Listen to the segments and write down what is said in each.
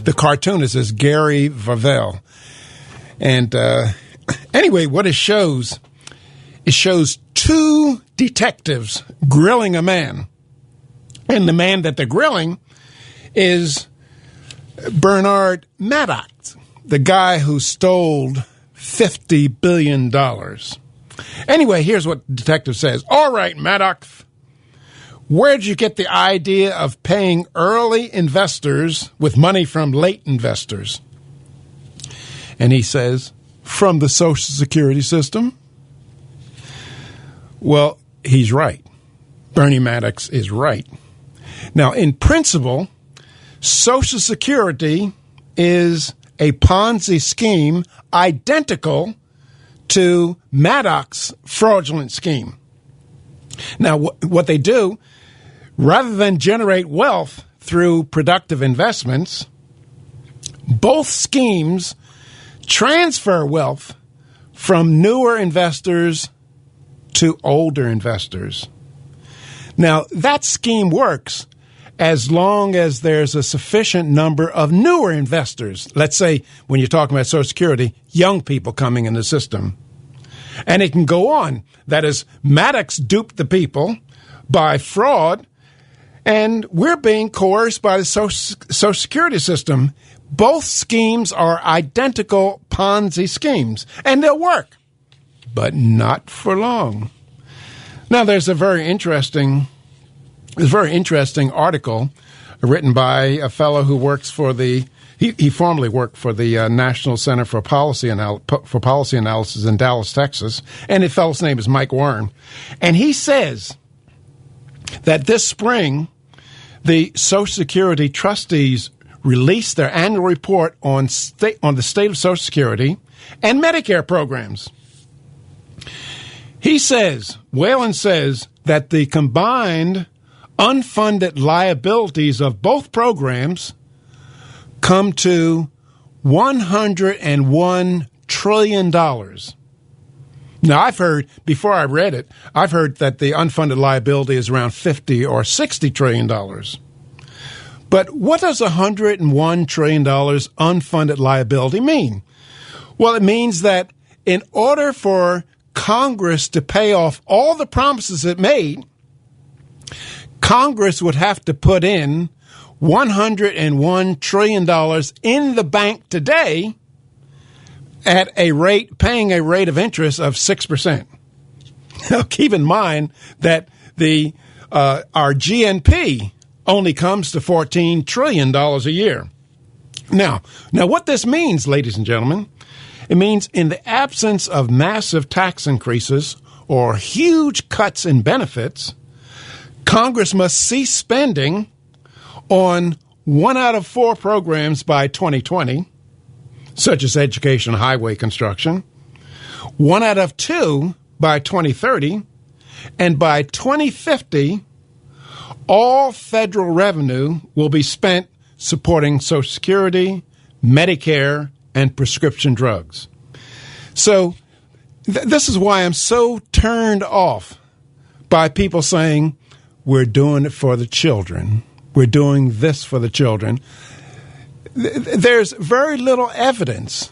The cartoonist is Gary Vervelle. And anyway, what it shows two detectives grilling a man. And the man that they're grilling is Bernard Maddox, the guy who stole $50 billion. Anyway, here's what the detective says. All right, Maddox, where'd you get the idea of paying early investors with money from late investors? And he says, from the Social Security system. Well, he's right. Bernie Maddox is right. Now, in principle, Social Security is a Ponzi scheme identical to Maddox's fraudulent scheme. Now, what they do, rather than generate wealth through productive investments, both schemes transfer wealth from newer investors to older investors. Now, that scheme works as long as there's a sufficient number of newer investors. Let's say, when you're talking about Social Security, young people coming in the system. And it can go on. That is, Maddox duped the people by fraud, and we're being coerced by the Social Security system. Both schemes are identical Ponzi schemes, and they'll work, but not for long. Now, there's a very interesting article written by a fellow who works for he formerly worked for the National Center for Policy Analysis in Dallas, Texas, and the fellow's name is Mike Warren. And he says that this spring, the Social Security trustees released their annual report on the state of Social Security and Medicare programs. He says, Whalen says, that the combined unfunded liabilities of both programs come to $101 trillion. Now, I've heard, before I read it, I've heard that the unfunded liability is around $50 or $60 trillion. But what does $101 trillion unfunded liability mean? Well, it means that in order for Congress to pay off all the promises it made, Congress would have to put in $101 trillion in the bank today at paying a rate of interest of 6%. Now, keep in mind that our GNP only comes to $14 trillion a year. Now, what this means, ladies and gentlemen, it means in the absence of massive tax increases or huge cuts in benefits, Congress must cease spending on 1 out of 4 programs by 2020, such as education and highway construction, 1 out of 2 by 2030, and by 2050, all federal revenue will be spent supporting Social Security, Medicare, and prescription drugs. So this is why I'm so turned off by people saying, we're doing it for the children. We're doing this for the children. There's very little evidence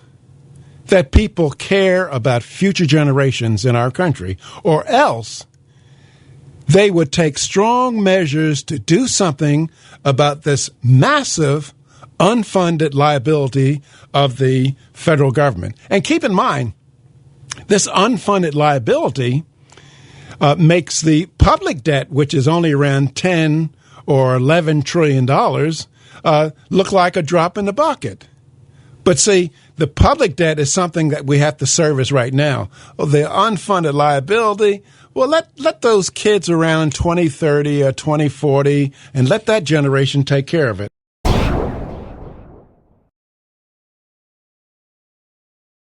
that people care about future generations in our country, or else they would take strong measures to do something about this massive unfunded liability of the federal government. And keep in mind, this unfunded liability makes the public debt, which is only around $10 or $11 trillion, look like a drop in the bucket. But see, the public debt is something that we have to service right now. The unfunded liability, well, let those kids around 2030 or 2040 and let that generation take care of it.